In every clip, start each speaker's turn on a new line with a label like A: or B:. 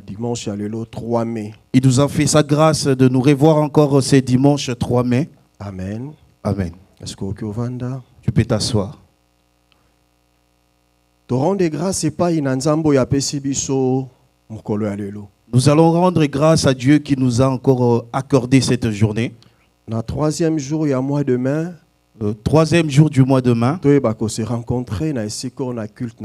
A: dimanche le 3 mai.
B: Il nous a fait sa grâce de nous revoir encore ce dimanche 3 mai.
A: Amen.
B: Amen.
A: Est-ce que
B: Tu peux t'asseoir.
A: Nous
B: allons rendre grâce à Dieu qui nous a encore accordé cette journée.
A: Le troisième jour, il y a mois de mai.
B: Le troisième jour du mois de mai.
A: Se rencontrer dans ce culte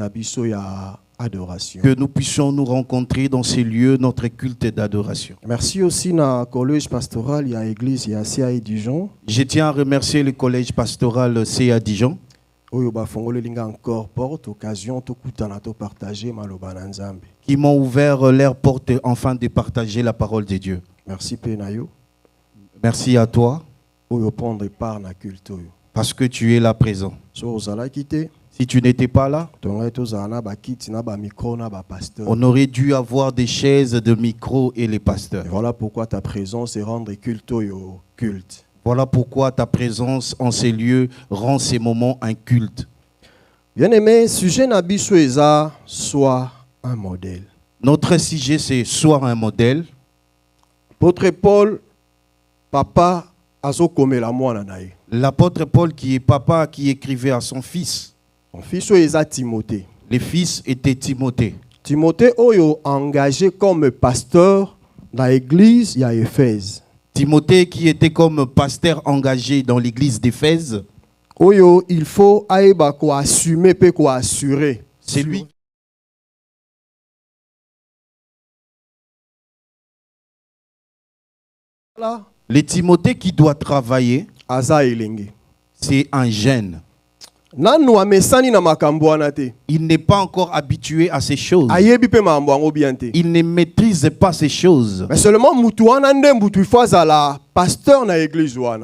A: adoration.
B: Que nous puissions nous rencontrer dans ces lieux, notre culte d'adoration.
A: Merci aussi na collège pastoral, il y a église, il y a CA Dijon.
B: Je tiens à remercier le collège pastoral CA Dijon.
A: Encore porte occasion to partager maloba na Nzambe.
B: Qui m'ont ouvert leur porte afin de partager la parole de Dieu.
A: Merci Penayo.
B: Merci à toi.
A: Prendre part na culte.
B: Parce que tu es là présent. Si tu n'étais pas là, on aurait dû avoir des chaises de micro et les pasteurs.
A: Et voilà pourquoi ta présence est rendre culte au culte.
B: Voilà pourquoi ta présence en ces lieux rend ces moments un culte.
A: Bien-aimé, sujet nabiso eza soit un modèle.
B: Notre sujet c'est soit un modèle.
A: Apôtre Paul, papa azo komela mwana nae.
B: L'apôtre Paul qui est papa qui écrivait à son fils.
A: Son fils est Timothée.
B: Le fils était Timothée.
A: Timothée oyo engagé comme pasteur dans l'église à Éphèse.
B: Timothée qui était comme pasteur engagé dans l'église d'Éphèse.
A: Oyo il faut aeba ko assumer pe ko assurer.
B: C'est lui.
A: Là.
B: Le Timothée qui doit travailler.
A: C'est
B: un jeune.
A: Il
B: n'est pas encore habitué à ces choses. Il ne maîtrise pas ces choses.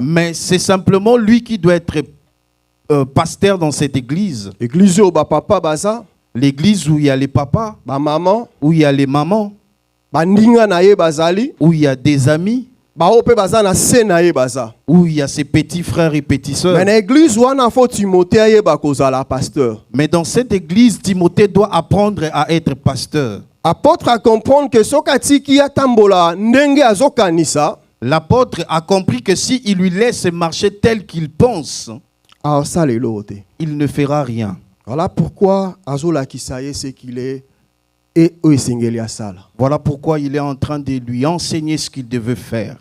B: Mais c'est simplement lui qui doit être pasteur dans cette église. L'église où il y a les papas, où il y a les mamans, où il y a des amis, où il y a ses petits frères et petites sœurs. Mais dans cette église, Timothée doit apprendre à être pasteur.
A: L'apôtre a
B: compris que s'il lui laisse marcher tel qu'il pense, il ne fera rien.
A: Voilà pourquoi c'est qu'il est.
B: Voilà pourquoi il est en train de lui enseigner ce qu'il devait faire.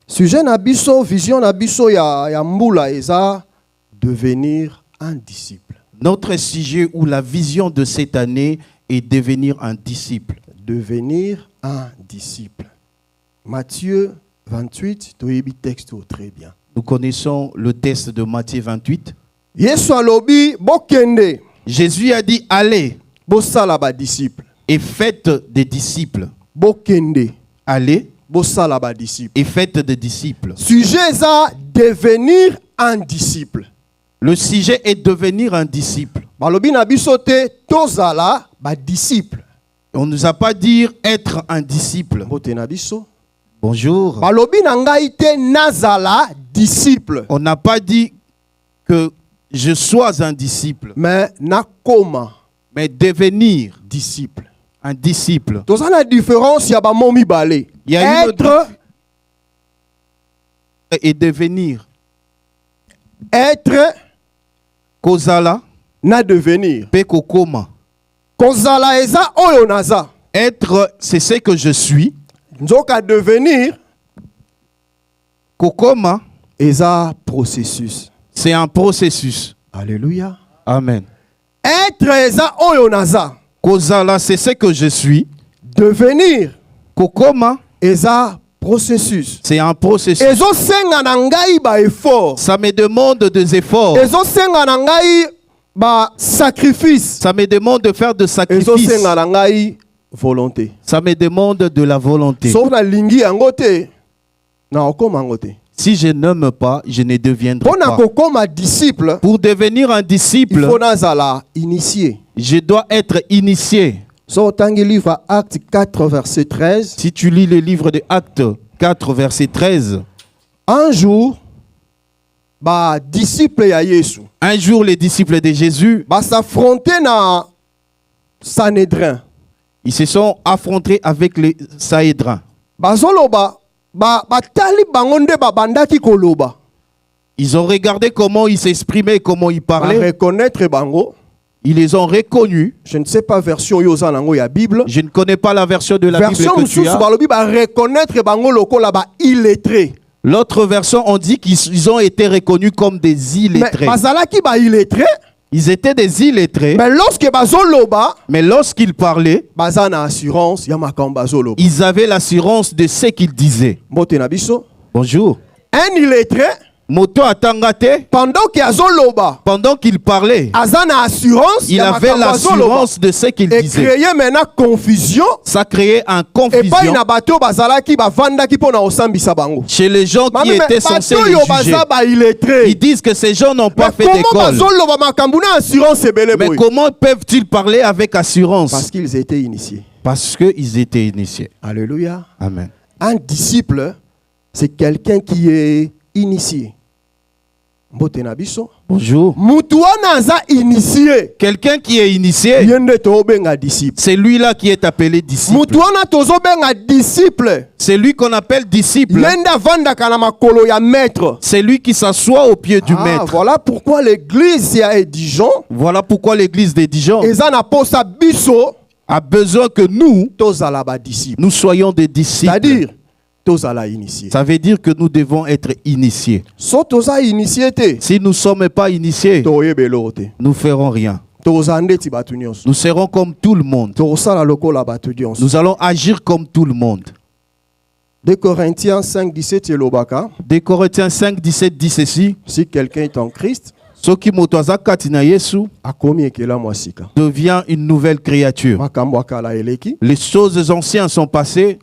A: Sujet nabiso, vision nabiso ya mbula eza devenir un disciple.
B: Notre sujet ou la vision de cette année est devenir un disciple.
A: Devenir un disciple. Matthieu 28, tu as texte très bien.
B: Nous connaissons le texte de Matthieu 28.
A: Yesu alobi bokende.
B: Jésus a dit allez.
A: Bosala ba disciple.
B: Et faites des disciples.
A: Bokende.
B: Allez.
A: Et
B: faites des disciples.
A: Sujet ça devenir un disciple.
B: Le sujet est devenir un disciple.
A: Balobi na bisote tozala ba disciple.
B: On ne nous a pas dit être un disciple. Bonjour.
A: Balobi na ngai te nazala disciple.
B: On n'a pas dit que je sois un disciple.
A: Mais nakoma.
B: Mais devenir
A: disciple.
B: Un disciple.
A: Dans la différence, il y a ba momi balé.
B: Il y a être et devenir.
A: Être
B: kozala
A: na devenir.
B: Pe kokoma.
A: Kozala eza oyo naza.
B: Être c'est ce que je suis.
A: Nzoka devenir
B: kokoma
A: eza processus.
B: C'est un processus.
A: Alléluia.
B: Amen.
A: Être eza oyo naza.
B: Kozala c'est ce que je suis.
A: Devenir
B: kokoma
A: eza processus.
B: C'est un processus.
A: Ezo senga na ngai ba effort.
B: Ça me demande des efforts.
A: Ezo senga na ngai ba sacrifice.
B: Ça me demande de faire de sacrifices.
A: Ezo senga na ngai volonté.
B: Ça me demande de la volonté.
A: Sauf na lingi yango te na okoma yango te.
B: Si je n'aime pas, je ne deviendrai pas.
A: Pour
B: devenir un disciple,
A: il faut initié.
B: Je dois être initié.
A: Livre Actes 4, verset 13.
B: Si tu lis le livre de Actes 4, verset 13.
A: Un jour,
B: un jour, les disciples de Jésus
A: s'affrontaient dans Sanhédrin.
B: Ils se sont affrontés avec les Sahédrins.
A: Bazoloba batali bangonde babandaki koloba.
B: Ils ont regardé comment ils s'exprimaient, comment ils parlaient.
A: Reconnaître bango.
B: Ils les ont reconnus.
A: Je ne sais pas version yoza nango ya Bible.
B: Je ne connais pas la version de la
A: version
B: Bible que tu as.
A: Balobi ba reconnaître bango lokola ba illettré.
B: L'autre version, on dit qu'ils ont été reconnus comme des illettrés.
A: Mais bazalaki ba illettré.
B: Ils étaient des illettrés.
A: Mais
B: lorsqu'ils parlaient, ils avaient l'assurance de ce qu'ils disaient. Bonjour.
A: Un illettré,
B: pendant qu'il parlait, il avait l'assurance de ce qu'il disait.
A: Créait maintenant confusion.
B: Ça créait une confusion chez les gens qui étaient censés les juger. Ils disent que ces gens n'ont pas fait d'école. Mais comment peuvent-ils parler avec assurance?
A: Parce qu'ils étaient initiés.
B: Parce qu'ils étaient initiés.
A: Alléluia.
B: Amen.
A: Un disciple, c'est quelqu'un qui est initié.
B: Bonjour. Quelqu'un qui est initié, c'est lui-là qui est appelé disciple. C'est lui qu'on appelle disciple. C'est lui qui s'assoit au pied du maître.
A: Voilà pourquoi l'église à Dijon,
B: de Dijon a besoin que nous soyons des disciples.
A: C'est-à-dire,
B: ça veut dire que nous devons être initiés. Si nous ne sommes pas initiés, nous ne ferons rien. Nous serons comme tout le monde. Nous allons agir comme tout le monde.
A: 2 Corinthiens 5, 17
B: 2 Corinthiens 5, 17 dit ceci.
A: Si quelqu'un est en Christ,
B: devient une nouvelle créature. Les choses anciennes sont passées.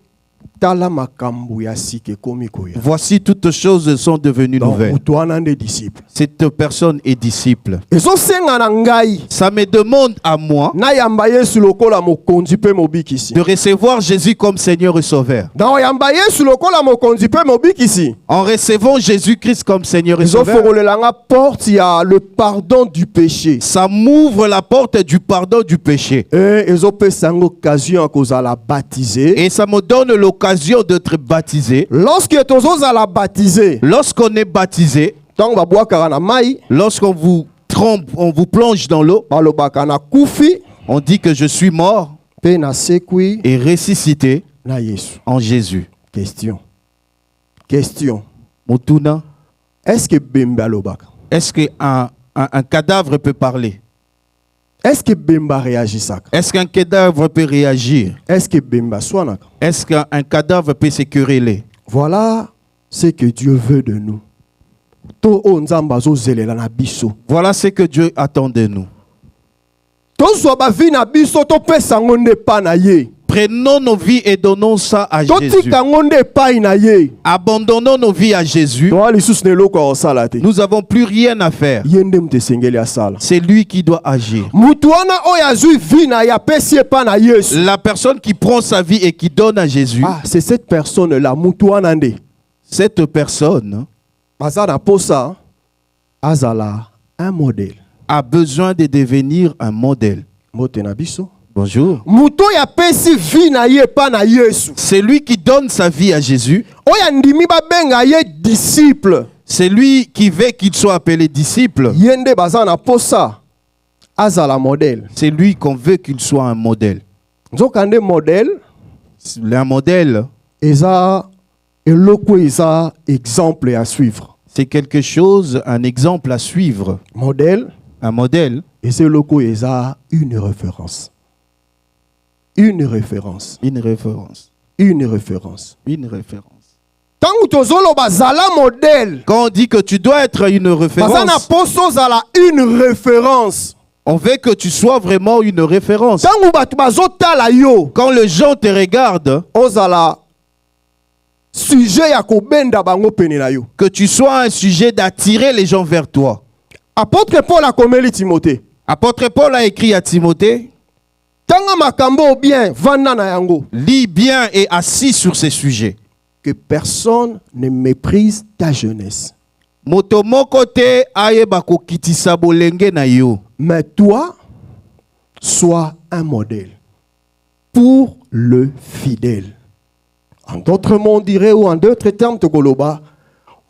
B: Voici toutes choses sont devenues nouvelles. Cette personne est disciple. Ça me demande à moi de recevoir Jésus comme Seigneur et Sauveur. En recevant Jésus-Christ comme Seigneur et Sauveur,
A: le pardon du péché.
B: Ça m'ouvre la porte du pardon du péché. Et ça me donne l'occasion d'être baptisé. Lorsqu'on est baptisé, lorsqu'on vous trempe, on vous plonge dans l'eau, on dit que je suis mort et ressuscité en Jésus.
A: Question.
B: Est-ce qu'un cadavre peut parler?
A: Est-ce que Bemba réagit ça?
B: Est-ce qu'un cadavre peut réagir?
A: Est-ce que Bemba soit?
B: Est-ce qu'un cadavre peut se quereller?
A: Voilà ce que Dieu veut de nous.
B: Voilà ce que Dieu attend de nous. Prenons nos vies et donnons ça à Jésus. Abandonnons nos vies à Jésus. Nous n'avons plus rien à faire. C'est lui qui doit agir. La personne qui prend sa vie et qui donne à Jésus,
A: c'est cette personne-là.
B: Cette personne
A: un modèle.
B: A besoin de devenir un modèle. Bonjour. C'est lui qui donne sa vie à Jésus. C'est lui qui veut qu'il soit appelé disciple. C'est lui qu'on veut qu'il soit un modèle. Un modèle,
A: exemple à suivre.
B: C'est quelque chose, un exemple à suivre. Un modèle.
A: Et c'est une référence. Une référence.
B: Une référence.
A: Une référence.
B: Une référence.
A: Quand
B: on dit que tu dois être une référence,
A: une référence.
B: On veut que tu sois vraiment une référence. Quand les gens te regardent, que tu sois un sujet d'attirer les gens vers toi.
A: Apôtre Paul a commis Timothée.
B: Apôtre Paul a écrit à Timothée, lis bien et assis sur ces sujets.
A: Que personne ne méprise ta jeunesse. Mais toi, sois un modèle. pour le fidèle. En d'autres mots, on dirait, ou en d'autres termes, Tokoloba,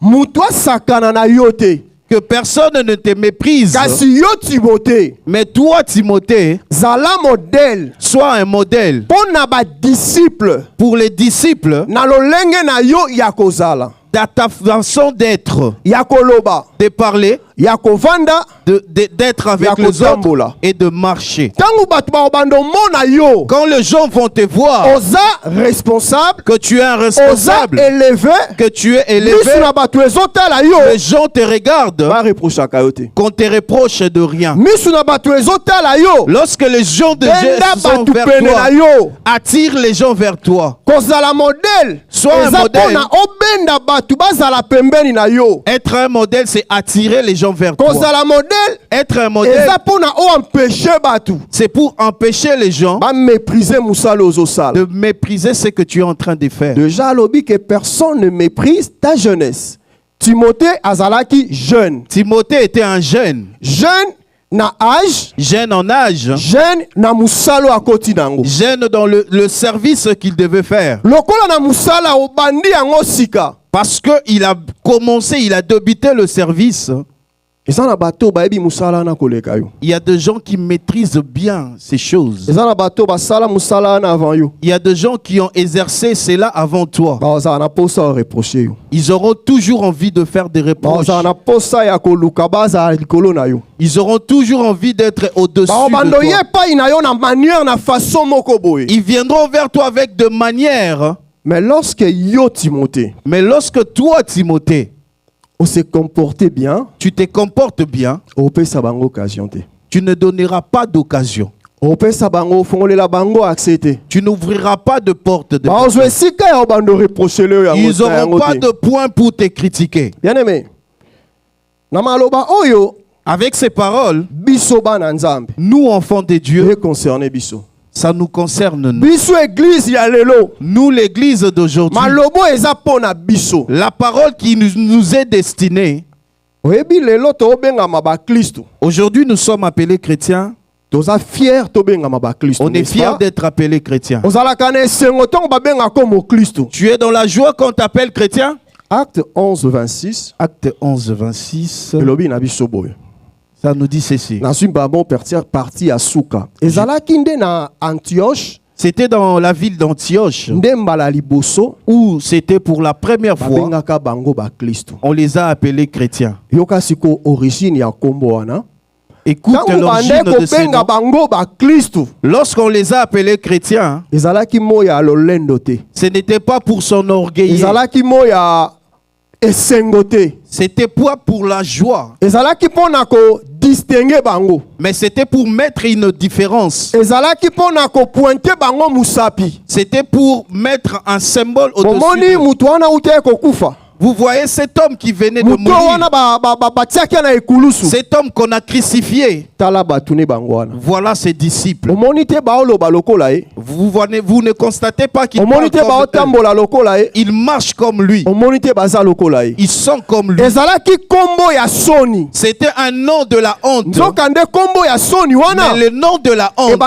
A: Moutwa sakana na yote.
B: Que personne ne te méprise.
A: Kasi yo Timothée.
B: Mais toi, Timothée,
A: Zala modèle.
B: sois un modèle.
A: Pour na disciple.
B: Pour les disciples.
A: Na lolenge na yo yakozala.
B: Dans ta façon d'être.
A: Yakoloba.
B: De parler.
A: Yakovanda.
B: D'être avec les autres et de marcher. Quand les gens vont te voir,
A: responsable,
B: que tu es un responsable,
A: élevé,
B: que tu es élevé, les gens te regardent, qu'on te reproche de rien. Lorsque les gens de Jésus vers toi, attire les gens vers toi.
A: Sois un modèle.
B: Être un modèle, c'est attirer les gens vers toi. Être un modèle, c'est pour empêcher les gens de mépriser ce que tu es en train de faire.
A: Déjà, lobby que personne ne méprise ta jeunesse. Timothée azalaki jeune.
B: Timothée était un jeune.
A: Jeune na âge.
B: Jeune en âge.
A: Jeune na musalo akoti nango.
B: Jeune dans le service qu'il devait faire.
A: Lokola na musala obandi yango sika.
B: Parce qu'il a commencé, il a débuté le service.
A: Il
B: y a des gens qui maîtrisent bien ces choses. Il y a des gens qui ont exercé cela avant toi. Ils auront toujours envie de faire des reproches. Ils auront toujours envie d'être au-dessus de toi. Ils viendront vers toi avec de manières.
A: Mais lorsque
B: toi, Timothée,
A: on se comportait bien,
B: tu te comportes bien, tu ne donneras pas d'occasion. Tu n'ouvriras pas de porte de ils n'auront pas de point pour te critiquer.
A: Bien aimé,
B: avec ces paroles, nous, enfants de Dieu, ça nous concerne nous. Nous, l'église d'aujourd'hui, la parole qui nous est destinée. Aujourd'hui, nous sommes appelés chrétiens. On est fiers d'être appelés chrétiens. Tu es dans la joie qu'on t'appelle chrétien?
A: Acte 11, 26.
B: Acte 11, 26. Ça nous dit ceci. C'était dans la ville d'Antioche où c'était pour la première fois on les a appelés chrétiens. Écoute l'origine de ces noms. Lorsqu'on les a appelés chrétiens, ce n'était pas pour son orgueil. C'était pas pour la joie. Mais c'était pour mettre une différence. C'était pour mettre un symbole au-dessus. Vous voyez cet homme qui venait de mourir. Cet homme qu'on a crucifié. Voilà ses disciples. Vous ne constatez pas qu'ils ils marchent comme lui. Ils sont comme lui. C'était un nom de la honte. Mais le nom de la honte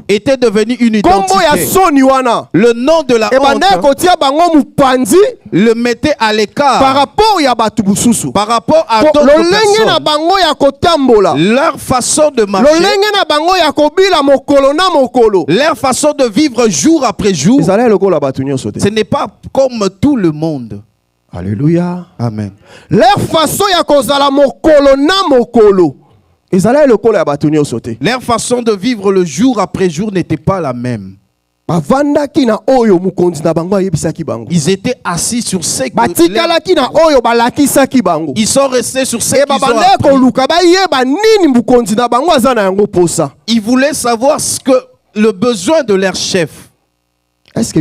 B: était devenu une identité. Le nom de la honte le mettait à l'écart par rapport à d'autres personnes. Leur façon de marcher, leur façon de vivre jour après jour, ce n'est pas comme tout le monde.
A: Alléluia.
B: Amen.
A: Leur façon
B: leur façon de vivre le jour après jour n'était pas la même. Ils étaient assis sur ce qu'ils ils sont restés sur ce qu'ils ont appris. Ils voulaient savoir ce que le besoin de leur chef.
A: Est-ce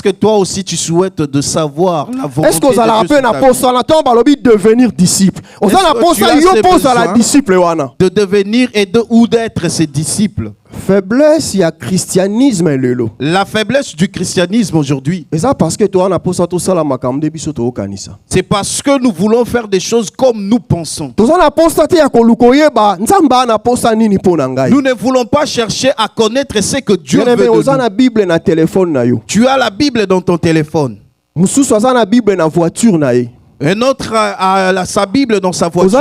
B: que toi aussi tu souhaites de savoir la volonté
A: de devenir disciple?
B: De devenir et ou d'être ses disciples.
A: faiblesse il y a christianisme lelo.
B: La faiblesse du christianisme aujourd'hui.
A: Et ça parce que toi on a posé tout ça la makamde biso to kanisa.
B: C'est parce que nous voulons faire des choses comme nous pensons.
A: Nous
B: ne voulons pas chercher à connaître ce que Dieu veut de nous. Tu as la Bible dans ton téléphone. Un autre a sa Bible dans sa voiture.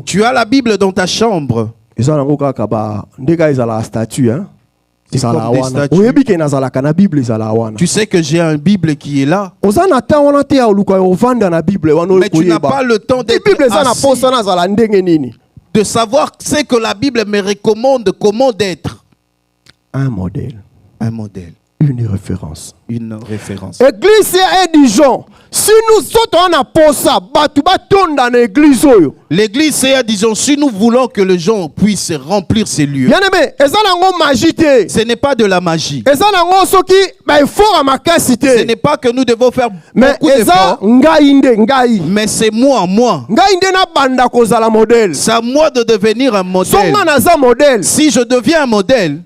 B: Tu as la Bible dans ta chambre.
A: C'est comme des statues.
B: Tu sais que j'ai une Bible qui est là. Mais tu n'as pas le temps d'être assis, de savoir ce que la Bible me recommande, comment d'être.
A: Un modèle.
B: Un modèle.
A: Une référence.
B: Une référence.
A: Église est disons, si nous sommes en posa,
B: l'église c'est disons, si nous voulons que les gens puissent remplir ces lieux.
A: Ce
B: n'est pas de la magie.
A: Ce
B: n'est pas que nous devons faire beaucoup d'efforts. Mais c'est moi. C'est à moi de devenir un modèle. Si je deviens un modèle,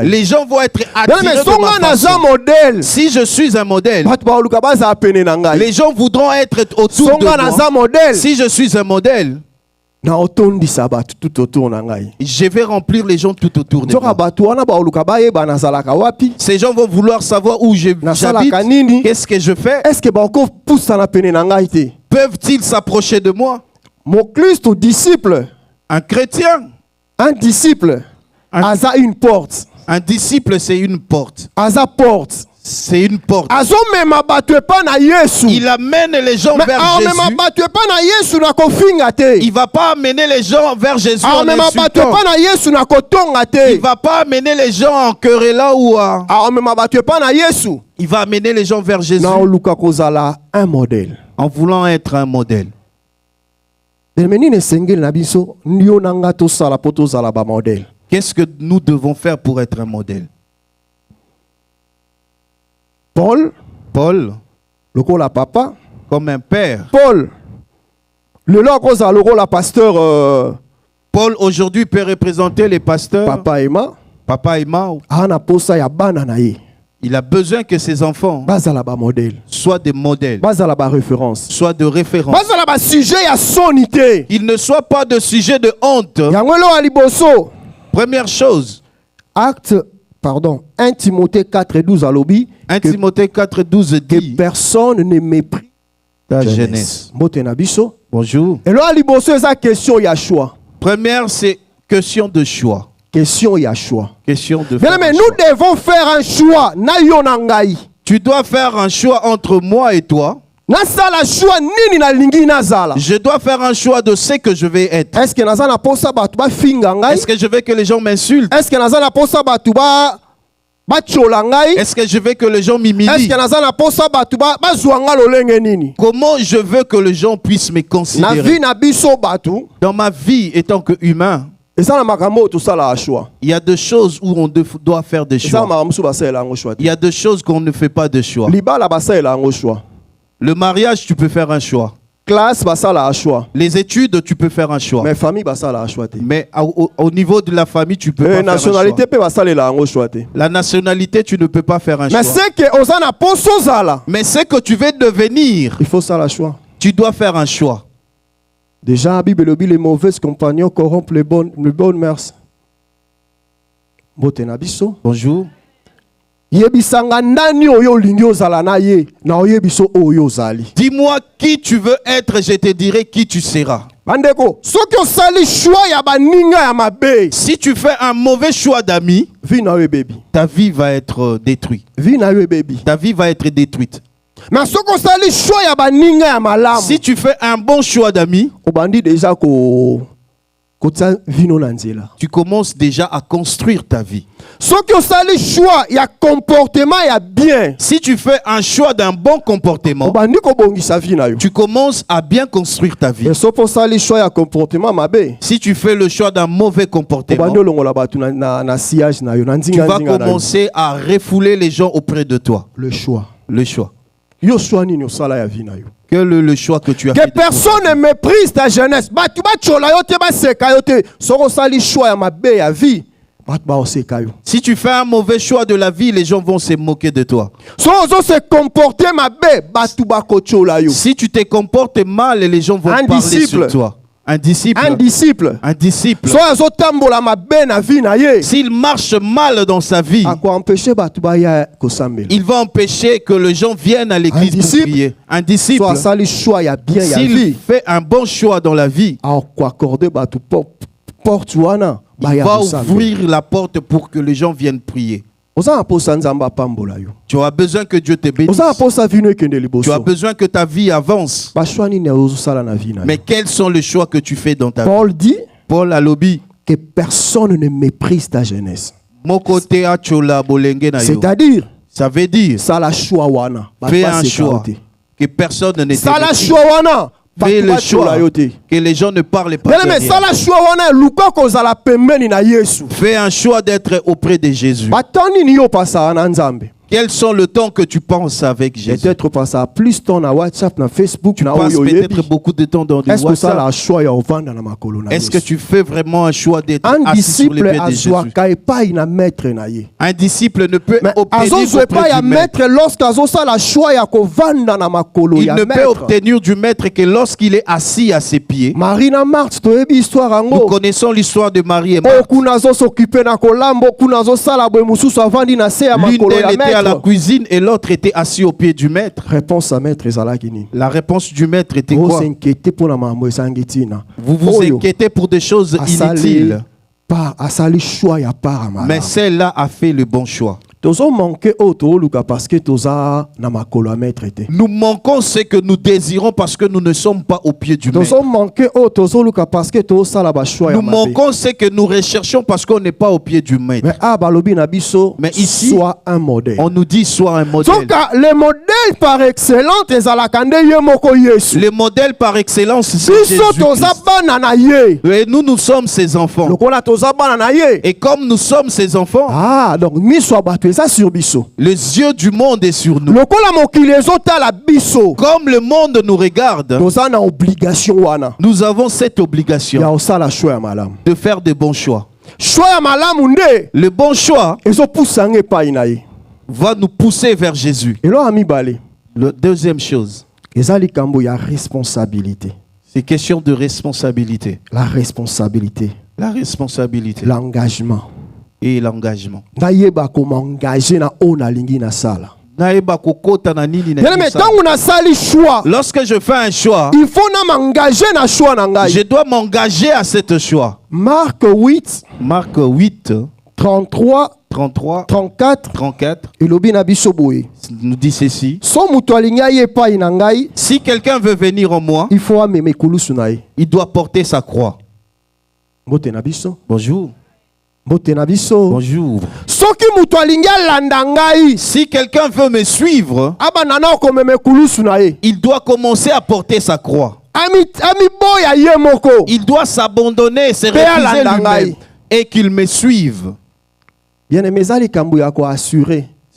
B: les gens vont être attirés de ma façon. Si je suis un modèle, les gens voudront être autour de moi. Si je suis un modèle, je vais remplir les gens tout autour de moi. Ces gens vont vouloir savoir où j'habite, qu'est-ce que je fais. Peuvent-ils s'approcher de moi?
A: Mon Christ disciple,
B: un chrétien,
A: un disciple, a une porte.
B: Un disciple, c'est une porte.
A: porte.
B: C'est une porte.
A: Il
B: amène les gens vers Jésus. Il ne va pas amener les gens vers Jésus en insultant. Il ne va pas amener les gens en querellant ou à... Il va amener les gens vers Jésus
A: un modèle.
B: En voulant être un modèle. Qu'est-ce que nous devons faire pour être un modèle?
A: Paul,
B: le
A: papa,
B: comme un père.
A: Paul, le pasteur.
B: Paul aujourd'hui peut représenter les pasteurs.
A: Papa Emma.
B: Il a besoin que ses enfants soient des modèles, soient de référence. Ils ne soient pas de sujet de honte. Première chose.
A: 1 Timothée 4:12 à l'obi.
B: 1 Timothée 4:12 dit
A: que personne ne méprise
B: ta jeunesse. Bonjour.
A: Et là, la question y a choix.
B: Première, c'est question de choix.
A: Question y a choix.
B: Question de
A: mais nous devons faire un choix.
B: Tu dois faire un choix entre moi et toi. Je dois faire un choix de ce que je vais être. Est-ce que je veux que les gens m'insultent? Est-ce que je veux que les gens m'humilient? Comment je veux que les gens puissent me considérer? Dans ma vie, étant que humain, il y a des choses où on doit faire des choix. Il y a des choses qu'on ne fait pas de choix. Le mariage, tu peux faire un choix. Les études, tu peux faire un choix. Mais au niveau de la famille, tu peux pas faire un choix. La nationalité, tu ne peux pas faire un choix. Mais ce que tu veux devenir,
A: il faut ça le choix.
B: Tu dois faire un choix.
A: Déjà, la Bible dit les mauvais compagnons corrompent les bonnes mœurs.
B: Bonjour. Dis-moi qui tu veux être, je te dirai qui tu seras. Si tu fais un mauvais choix d'amis, ta vie va être détruite. Ta vie va être détruite. Si tu fais un bon choix d'amis, tu commences déjà à construire ta vie. Si tu fais un choix d'un bon comportement, tu commences à bien construire ta vie. Si tu fais le choix d'un mauvais comportement, tu vas commencer à refouler les gens auprès de toi.
A: Le choix.
B: Le choix.
A: Yo choix nini osala ya vie na yo.
B: Quel est le choix que tu as fait?
A: Que personne ne méprise ta jeunesse. Batu ba chola yo te ba seka yo te. Soko sali choix ya mabe ya vie. Batu ba oseka yo.
B: Si tu fais un mauvais choix de la vie, les gens vont se moquer de toi.
A: Soko se comporter mabe, batu ba ko chola yo.
B: Si tu te comportes mal, les gens vont parler sur toi. Un disciple.
A: Un disciple.
B: Un disciple.
A: S'il
B: marche mal dans sa vie, il va empêcher que les gens viennent à l'église pour prier. Un disciple. S'il fait un bon choix dans la vie, il va ouvrir la porte pour que les gens viennent prier. Tu as besoin que Dieu te bénisse. Tu as besoin que ta vie avance. Mais quels sont les choix que tu fais dans ta vie? Paul a lobby
A: que personne ne méprise ta jeunesse.
B: C'est-à-dire, ça veut dire, fais un choix que personne ne te méprise. Fais le choix que les gens ne parlent pas derrière. Fais un choix d'être auprès de Jésus. Quels sont le temps que tu penses avec Jésus?
A: Peut-être passer plus de temps dans WhatsApp, dans Facebook,
B: tu passes peut-être beaucoup de temps dans WhatsApp. Est-ce que tu fais vraiment un choix d'être assis sur les pieds de Jésus? Un disciple ne peut obtenir auprès du maître. Il ne peut obtenir du maître que lorsqu'il est assis à ses pieds. Nous connaissons l'histoire de Marie et Marthe. L'une d'elles était à la cuisine et l'autre était assis au pied du maître. La réponse du maître était quoi? Vous vous inquiétez pour des choses inutiles. Mais celle-là a fait le bon choix. Nous manquons ce que nous désirons parce que nous ne sommes pas au pied du maître. Nous manquons ce que nous recherchons parce qu'on n'est pas au pied du maître. Mais ici, on nous dit sois un modèle.
A: Le modèle par excellence,
B: le modèle par excellence, c'est Jésus-Christ. Et nous sommes ses enfants. Et comme nous sommes ses enfants, les yeux du monde est sur nous. Comme le monde nous regarde, nous avons cette obligation de faire de bons choix. Le bon choix va nous pousser vers Jésus. La deuxième chose, c'est question de responsabilité.
A: La responsabilité.
B: La responsabilité.
A: L'engagement.
B: Et l'engagement. Lorsque je fais un choix,
A: il faut m'engager dans choix.
B: Je dois m'engager à ce choix.
A: Marc 8, 33, 34. Et
B: nous dit ceci. Si quelqu'un veut venir en moi, il doit porter sa croix. Bonjour. Bonjour. Si quelqu'un veut me suivre, il doit commencer à porter sa croix. Il doit s'abandonner, se refuser lui-même et qu'il me suive.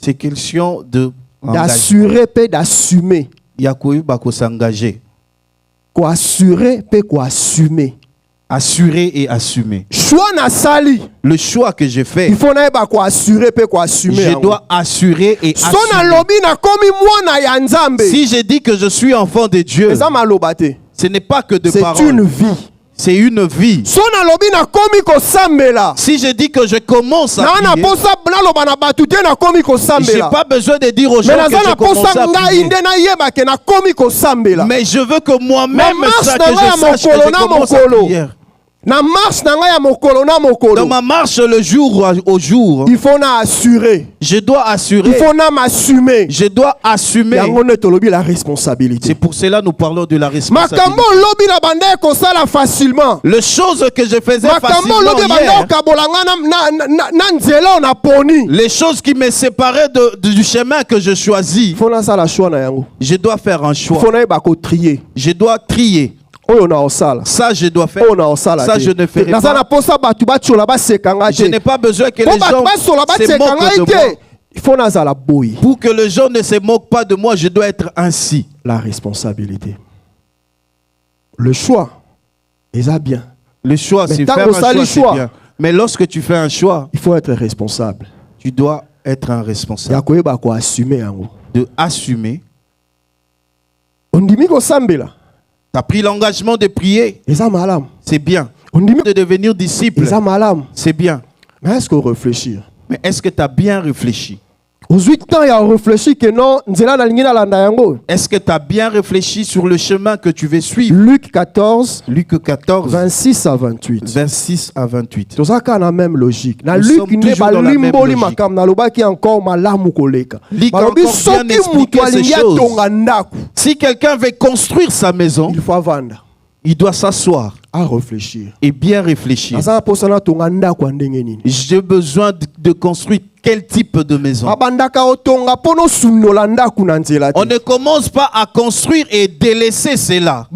B: C'est question
A: d'assurer et d'assumer.
B: S'engager.
A: Assurer et assumer.
B: Assurer et assumer.
A: Le
B: choix que j'ai fait,
A: il faut assurer et assumer.
B: Je dois assurer et assumer. Si je dis que je suis enfant de Dieu, ce n'est pas que de paroles.
A: C'est une vie.
B: C'est une vie. Si je dis que je commence à prier, je n'ai pas besoin de dire aux gens que je commence à prier. Mais je veux que moi-même sache que je commence à prier. Dans ma marche le jour au jour,
A: il faut assurer.
B: Je dois assurer.
A: Il faut m'assumer.
B: Je dois assumer.
A: La responsabilité.
B: C'est pour cela que nous parlons de la responsabilité. Les choses que je faisais facilement hier, les choses qui me séparaient du chemin que je choisis, je dois faire un choix. Je dois trier. Ça je dois faire. Ça je ne ferai pas. Je n'ai pas besoin que les gens se moquent de moi.
A: Il faut nazala boy.
B: Pour que les gens ne se moquent pas de moi, je dois être ainsi.
A: La responsabilité. Le choix, est bien.
B: Le choix, c'est faire un choix, c'est bien. Mais lorsque tu fais un choix,
A: il faut être responsable.
B: Tu dois être un responsable.
A: De
B: assumer.
A: On dit que sambela.
B: Tu as pris l'engagement de prier. C'est bien.
A: On dit
B: de devenir disciple. C'est bien.
A: Mais est-ce qu'on réfléchit?
B: Mais est-ce que tu as bien réfléchi?
A: Est-ce
B: que tu as bien réfléchi sur le chemin que tu veux suivre?
A: Luc 14,
B: 26
A: à 28.
B: 26 à 28.
A: Nous sommes dans la même logique.
B: Nous sommes toujours dans la même logique. Si quelqu'un veut construire sa maison,
A: il faut vendre.
B: Il doit s'asseoir
A: à réfléchir.
B: Et bien réfléchir. J'ai besoin de construire quel type de maison. On ne commence pas à construire et délaisser cela.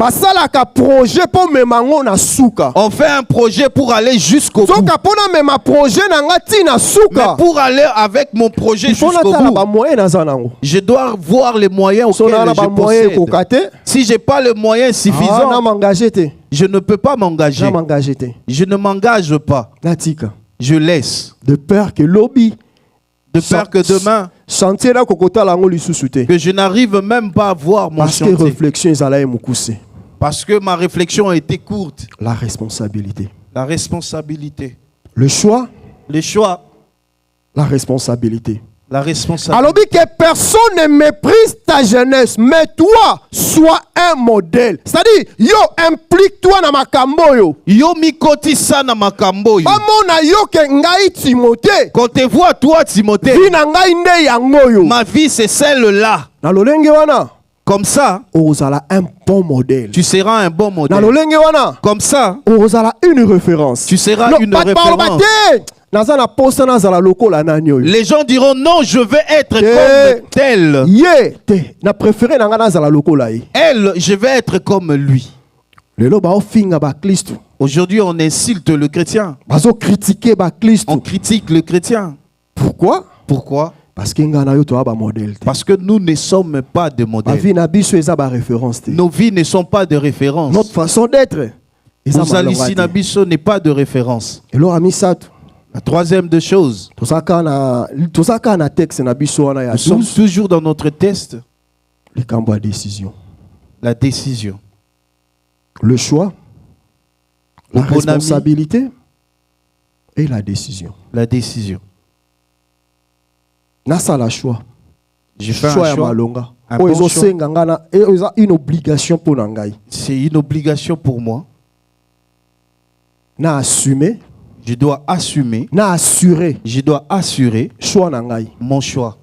B: On fait un projet pour aller jusqu'au bout. Mais pour aller avec mon projet jusqu'au bout, je dois voir les moyens auxquels je possède. Si je n'ai pas les moyens suffisants, je ne peux pas m'engager. Je ne m'engage pas. Je laisse.
A: De peur que lobby.
B: De peur que demain, que je n'arrive même pas à voir mon chantier. Parce que ma réflexion a été courte.
A: La responsabilité.
B: La responsabilité.
A: Le choix.
B: Les choix.
A: La responsabilité.
B: La responsabilité.
A: Alors que personne ne méprise ta jeunesse, mais toi, sois un modèle. C'est-à-dire, yo, implique-toi dans ma kambo yo.
B: Yo mikoti sa na makambo yo.
A: Amona yo ke ngai Timothée.
B: Quand te vois toi Timothée.
A: Vi na ngai nde yango yo.
B: Ma vie c'est celle-là.
A: Na lolenge wana.
B: Comme ça,
A: ozala un bon modèle.
B: Tu seras un bon modèle.
A: Na lolenge wana.
B: Comme ça,
A: ozala une référence.
B: Tu seras une référence. Les gens diront non, je veux être comme tel. Elle, je vais être comme lui. Aujourd'hui, on insulte le chrétien. On critique le chrétien.
A: Pourquoi?
B: Pourquoi? Parce que nous ne sommes pas de modèles. Nos vies ne sont pas de référence.
A: Notre façon d'être
B: n'est pas de référence. La troisième des choses, nous sommes toujours dans notre texte. La décision.
A: Le choix, la responsabilité et la décision.
B: La décision.
A: Nasa la choix.
B: Je fais un choix.
A: Un bon choix. Une obligation pour Nangai.
B: C'est une obligation pour moi.
A: Na assumer.
B: Je dois assumer.
A: Na assurer.
B: Je dois assurer.
A: Choix Nangai.
B: Mon choix.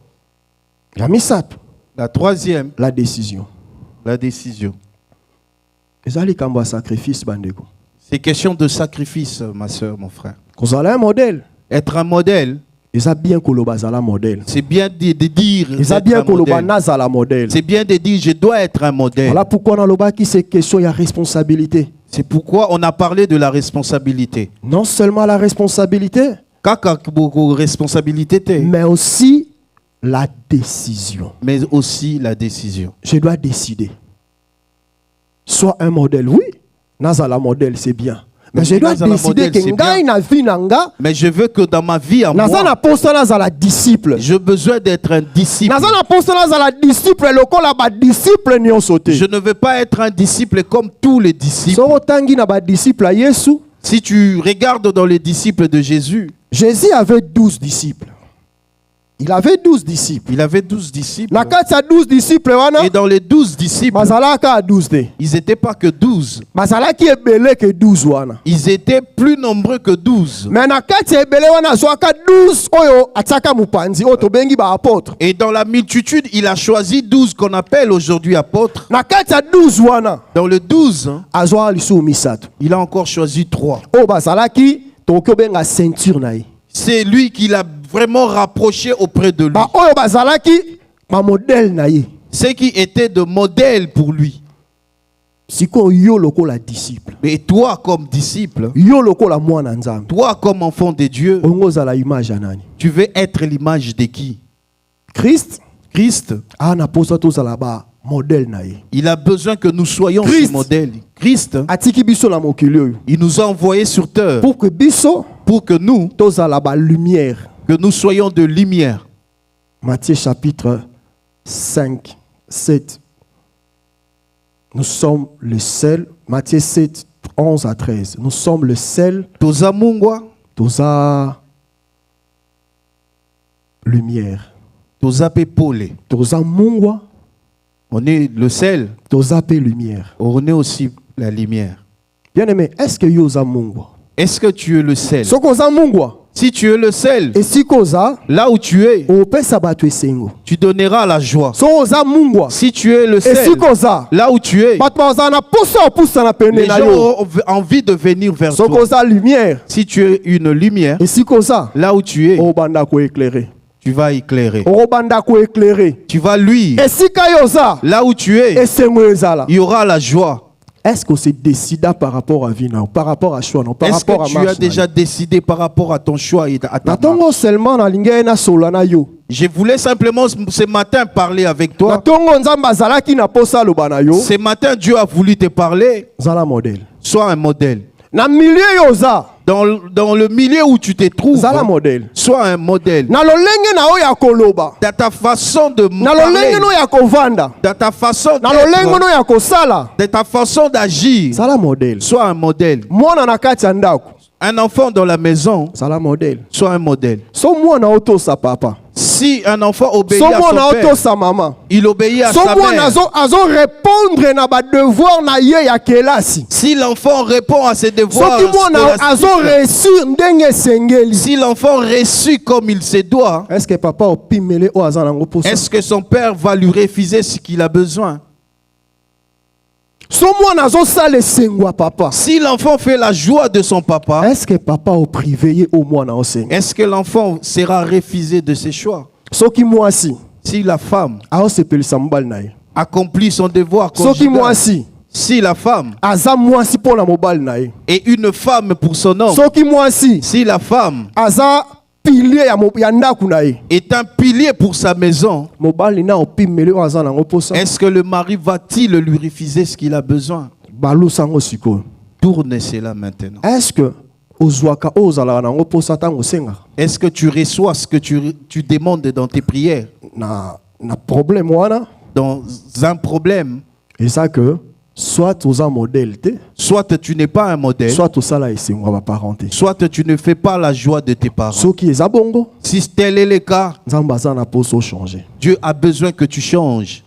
B: La troisième.
A: La décision.
B: La décision.
A: C'est
B: question de sacrifice, ma soeur, mon frère.
A: Un modèle.
B: Être un modèle.
A: C'est bien
B: de dire. C'est bien de dire je dois être un modèle.
A: Voilà pourquoi dans le bas qui c'est question il y a responsabilité.
B: C'est pourquoi on a parlé de la responsabilité.
A: Non seulement la responsabilité, mais aussi la décision.
B: Mais aussi la décision.
A: Je dois décider. Soit un modèle, oui. Nazala modèle, c'est bien. Mais je dois décider que
B: mais je veux que dans ma vie, j'ai besoin d'être un disciple. Je ne veux pas être un disciple comme tous les disciples. Si tu regardes dans les disciples de Jésus,
A: Jésus avait 12 disciples. Il avait 12 disciples.
B: Il avait 12 disciples.
A: Et
B: dans les 12 disciples, ils n'étaient pas que 12. Ils étaient plus nombreux que 12. Et dans la multitude, il a choisi 12 qu'on appelle aujourd'hui apôtres. Dans le 12, il a encore choisi 3. C'est lui qui l'a vraiment rapproché auprès de lui. Ceux qui étaient de modèle pour lui. Mais toi comme disciple, toi comme enfant de Dieu, tu veux être l'image de qui?
A: Christ
B: il a besoin que nous soyons ce modèle. Christ, il nous a envoyés sur terre pour que nous soyons de lumière.
A: Matthieu chapitre 5, 7. Nous sommes le sel. Matthieu 7, 11 à 13. Nous sommes le sel.
B: Toza mungwa.
A: Toza lumière.
B: Toza pepole.
A: Toza mungwa.
B: On est le sel.
A: Toza pe lumière.
B: On est aussi la lumière.
A: Bien aimé, est-ce que yoza mungwa?
B: Est-ce que tu es le sel?
A: Sokoza mungwa.
B: Si tu es le sel,
A: et si koza,
B: là où tu es, tu donneras la joie. Si tu es le sel, là où tu es, les gens ont envie de venir vers toi. Si tu es une lumière, là où tu es, tu vas éclairer. Tu vas luire. Là où tu es, il y aura la joie.
A: Est-ce que c'est décidé par rapport à vie, par rapport à choix, par
B: est-ce
A: rapport à
B: que tu as déjà décidé par rapport à ton choix et à ta marche? Je voulais simplement ce matin parler avec toi. Ce matin, Dieu a voulu te parler. Sois un modèle. Dans le milieu où tu te trouves, sois un modèle. Dans ta façon de parler, dans ta façon d'être, dans ta façon d'agir, sois un modèle. Un enfant dans la maison, sois un modèle. Si un enfant obéit à son père, il obéit à sa mère. Si l'enfant répond à ses devoirs, si l'enfant reçut comme il se doit, est-ce que son père va lui refuser ce qu'il a besoin? Si l'enfant fait la joie de son papa, est-ce que l'enfant sera refusé de ses choix? Si la femme accomplit son devoir conjugal, si la femme est une femme pour son homme, si la femme est un pilier pour sa maison, est-ce que le mari va-t-il lui refuser ce qu'il a besoin? Tourne cela maintenant.
A: Est-ce que tu reçois ce que tu demandes dans tes prières? Dans un problème, et ça que soit tu un modèle,
B: soit tu n'es pas un modèle,
A: soit tu
B: ne fais pas la joie de tes parents. Si tel est le cas, Dieu a besoin que tu changes.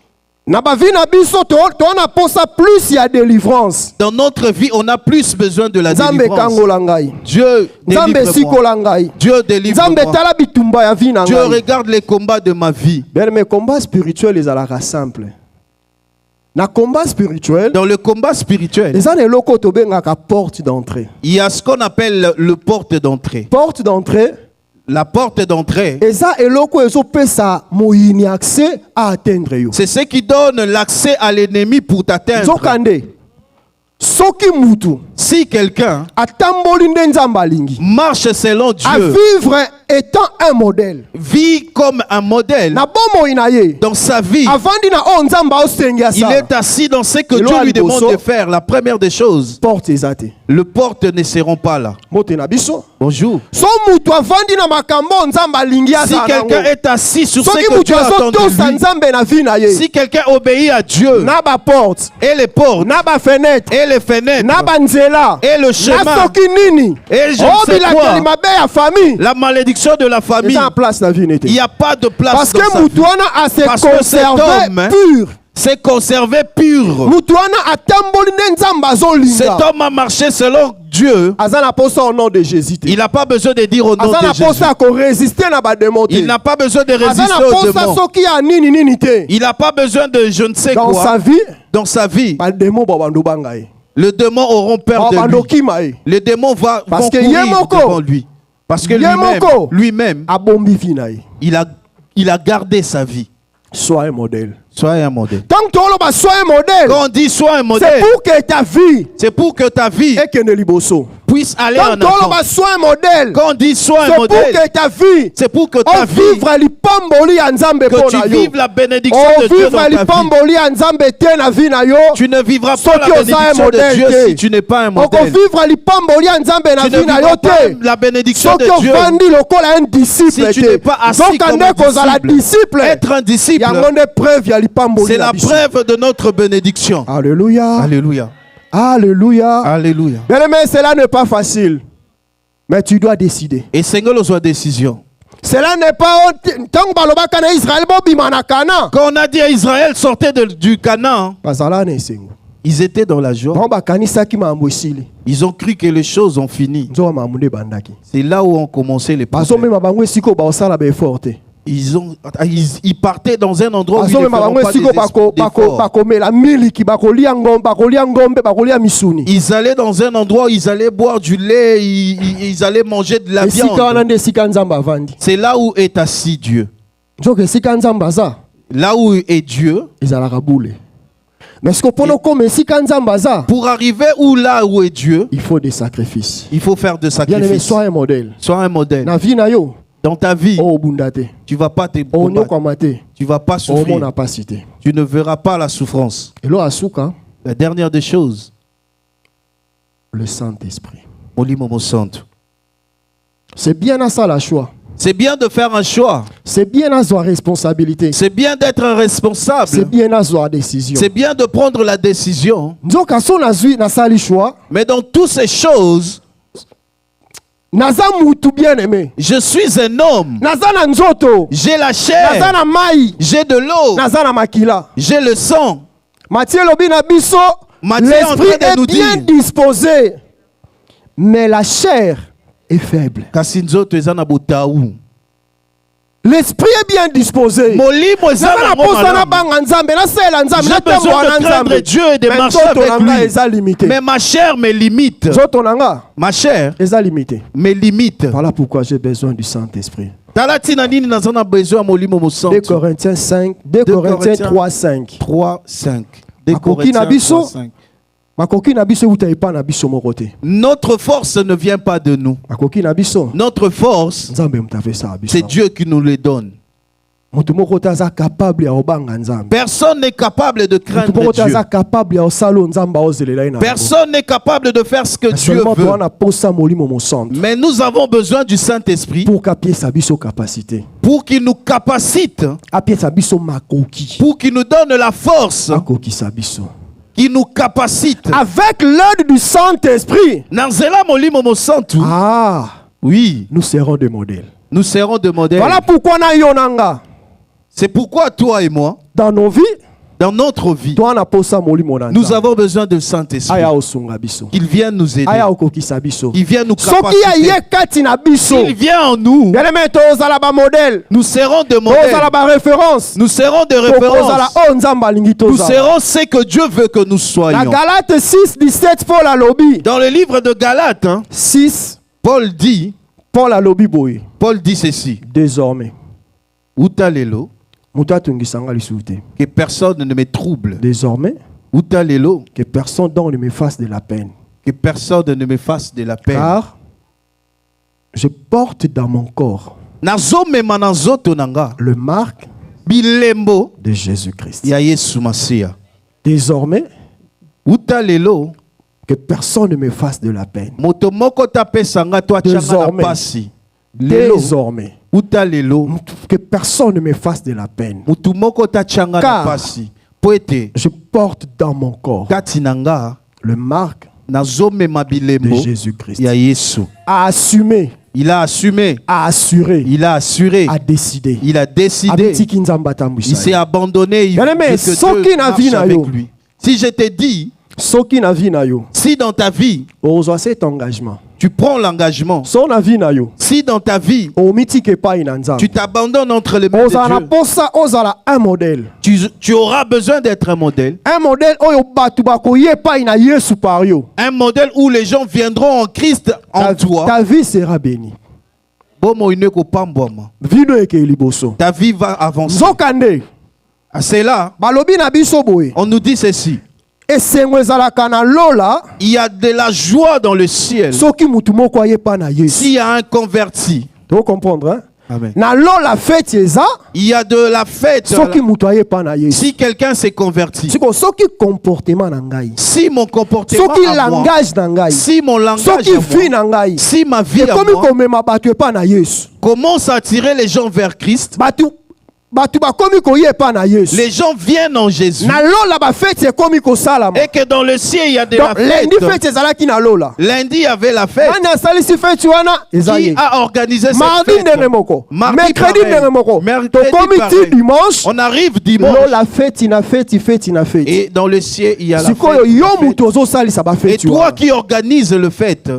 B: Dans notre vie, on a plus besoin de la délivrance. Dieu délivre-moi. Dieu délivre-moi. Dieu regarde les combats de ma vie.
A: Mes combats spirituels, ils sont simples. Dans
B: le combat spirituel, il y a ce qu'on appelle le porte d'entrée.
A: Porte d'entrée.
B: La porte d'entrée, c'est ce qui donne l'accès à l'ennemi pour t'atteindre. Si quelqu'un marche selon Dieu,
A: à vivre étant un modèle,
B: vit comme un modèle dans sa vie, il est assis dans ce que Dieu lui demande de faire. La première des choses, le porte ne seront pas là. Bonjour. Si quelqu'un est assis sur ce que Dieu attend de lui, si quelqu'un obéit à Dieu, et les portes, et les fenêtres, et le chemin, et je ne sais quoi, la malédiction de la famille, il n'y a pas de place dans sa vie. Parce que cet homme s'est conservé pur. Cet homme a marché selon Dieu. Il n'a pas besoin de dire au nom de Jésus. Il n'a pas besoin de résister aux démons. Il n'a pas besoin de je ne sais quoi. Dans sa vie, les démons auront peur de lui. Les démons vont courir devant lui. Parce que lui-même, il a gardé sa vie.
A: Sois un modèle.
B: Sois un modèle.
A: Tant que sois un modèle.
B: Quand on dit sois un modèle,
A: c'est pour que ta vie.
B: C'est pour que ta vie puisse aller en avant.
A: Quand on sois un modèle.
B: Quand on dit sois un modèle,
A: c'est pour que ta vie.
B: C'est pour que ta vie. Que tu vives la bénédiction de Dieu dans ta vie. Tu ne vivras pas la bénédiction de Dieu si tu n'es pas un modèle. Tu ne vivras pas la bénédiction de Dieu si tu n'es pas assis comme un disciple. Être un disciple, c'est la preuve de notre bénédiction.
A: Alléluia.
B: Alléluia.
A: Alléluia.
B: Alléluia.
A: Bien-aimé, cela n'est pas facile. Mais tu dois décider.
B: Et Seigneur, nous soit décision.
A: Cela n'est pas...
B: Quand on a dit à Israël, sortez du Canaan, ils étaient dans la joie. Ils ont cru que les choses ont fini. C'est là où ont commencé les problèmes. Ils partaient dans un endroit où ils ne feront pas d'efforts. Ils allaient dans un endroit où ils allaient boire du lait, ils allaient manger de la viande. C'est là où est assis Dieu. Là où est Dieu.
A: Mais pour arriver là où est Dieu, il faut des sacrifices.
B: Il faut faire des sacrifices.
A: Sois un modèle.
B: Sois un modèle. Dans ta vie, tu ne vas pas te combattre. Tu ne vas pas souffrir. Tu ne verras pas la souffrance. La dernière des choses,
A: le Saint-Esprit.
B: C'est bien à ça la choix. C'est bien de faire un choix.
A: C'est bien à avoir responsabilité.
B: C'est bien d'être un responsable.
A: C'est bien à avoir décision.
B: C'est bien de prendre la décision.
A: Mais
B: dans toutes ces choses, je suis un homme. J'ai la chair. J'ai de l'eau. J'ai le sang.
A: L'esprit est bien disposé, mais la chair est faible. L'esprit est bien disposé.
B: J'ai besoin de craindre Dieu et de marcher avec lui. Mais ma chair me limite. Ma chair me limite.
A: Voilà pourquoi j'ai besoin du Saint-Esprit.
B: 2
A: Corinthiens 5, 2 Corinthiens 3, 5.
B: 3, 5. Notre force ne vient pas de nous. Notre force, c'est Dieu qui nous les donne. Personne n'est capable de craindre Dieu. Personne n'est capable de faire ce que Dieu veut. Mais nous avons besoin du Saint-Esprit pour qu'il nous capacite, pour qu'il nous donne la force, qui nous capacite.
A: Avec l'aide du Saint-Esprit,
B: oui,
A: nous serons des modèles.
B: Nous serons des modèles.
A: Voilà pourquoi
B: c'est pourquoi toi et moi,
A: dans nos vies,
B: dans notre vie, nous avons besoin de Saint-Esprit. Qu'il vienne nous aider. Qu'il vienne nous capaciter. S'il vient en nous, nous serons de modèles. Nous serons de références. Nous serons ce que Dieu veut que nous soyons.
A: Galates 6, 17,
B: dans le livre de Galates,
A: 6,
B: Paul dit ceci.
A: Désormais,
B: que personne ne me trouble.
A: Désormais, que personne ne me fasse de la peine.
B: Que personne ne me fasse de la peine.
A: Car je porte dans mon corps le marque de Jésus-Christ. Désormais, que personne ne me fasse de la peine. Désormais, que personne ne me fasse de la peine. Car je porte dans mon corps le marque de Jésus-Christ. A assumé.
B: Il a assumé.
A: A assuré.
B: Il a assuré.
A: A décidé.
B: Il a décidé. Il s'est abandonné. Il veut que Dieu marche avec lui. Si je te dis, si dans ta vie,
A: cet engagement,
B: tu prends l'engagement. Si dans ta vie, tu t'abandonnes entre les mains de Dieu, tu auras besoin d'être un modèle. Un modèle où les gens viendront en Christ en toi.
A: Ta vie sera bénie.
B: Ta vie va avancer.
A: C'est là, on nous dit ceci. Il y a de la joie dans le ciel s'il y a un converti.
B: Tu comprendre, hein?
A: Amen.
B: Il y a de la fête
A: si quelqu'un s'est converti. Si mon comportement, si mon langage, si ma vie à moi, commence à attirer les gens vers Christ. Les gens viennent en Jésus. Et que dans le ciel il y a de la fête. Lundi il y avait la fête. Qui a organisé cette fête? Mercredi dimanche. On arrive dimanche. Et dans le ciel il y a la fête. Et toi qui organises le fête,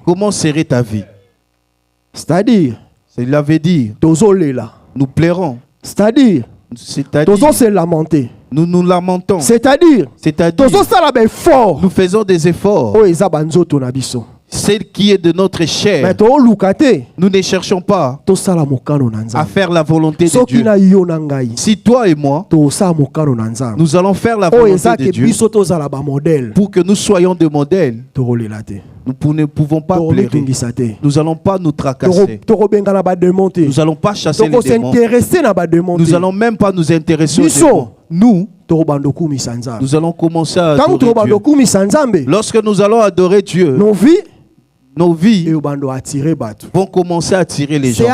A: comment serait ta vie?
B: C'est-à-dire,
A: cela veut dire nous plairons.
B: C'est-à-dire, se lamenter.
A: Nous nous lamentons.
B: C'est-à-dire,
A: nous faisons des efforts. Celle qui est de notre chair. Nous ne cherchons pas à faire la volonté de Dieu. Si toi et moi, nous allons faire la volonté de Dieu pour que nous soyons des modèles, nous ne pouvons pas pleurer. Nous n'allons pas nous tracasser. Nous n'allons pas chasser les démons. Nous n'allons même pas nous intéresser aux démons. Nous allons commencer à adorer Dieu. Lorsque nous allons adorer Dieu, nos vies vont commencer à attirer les gens.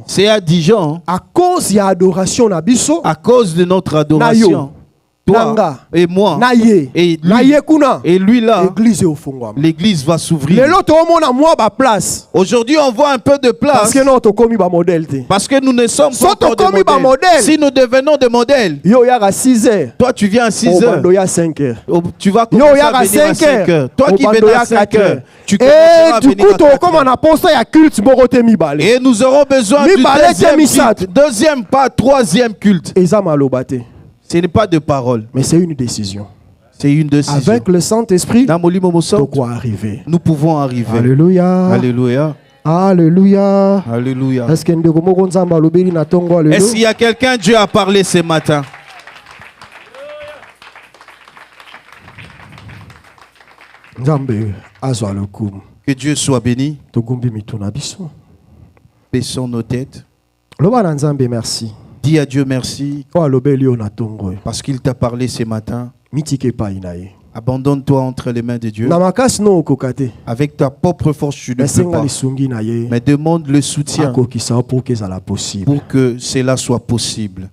A: C'est à Dijon, à cause de notre adoration. Toi et moi et lui là, l'église va s'ouvrir. Aujourd'hui on voit un peu de place parce que nous ne sommes pas encore des modèles. Si nous devenons des modèles, toi tu viens à 6 heures, tu vas commencer à venir à 5 heures. Toi qui viens à 5 heures, tu commenceras à venir à 4 heures. Et nous aurons besoin du deuxième, pas troisième culte. Ce n'est pas de parole,
B: mais c'est une décision.
A: C'est une décision.
B: Avec le Saint-Esprit,
A: nous pouvons arriver.
B: Alléluia.
A: Alléluia.
B: Alléluia.
A: Alléluia.
B: Est-ce
A: qu'il y a quelqu'un Dieu a parlé ce matin? Que Dieu soit béni. Baissons nos têtes.
B: Merci.
A: Dis à Dieu merci parce qu'il t'a parlé ce matin. Abandonne-toi entre les mains de Dieu. Avec ta propre force, tu ne peux pas. Mais demande le soutien pour que cela soit possible.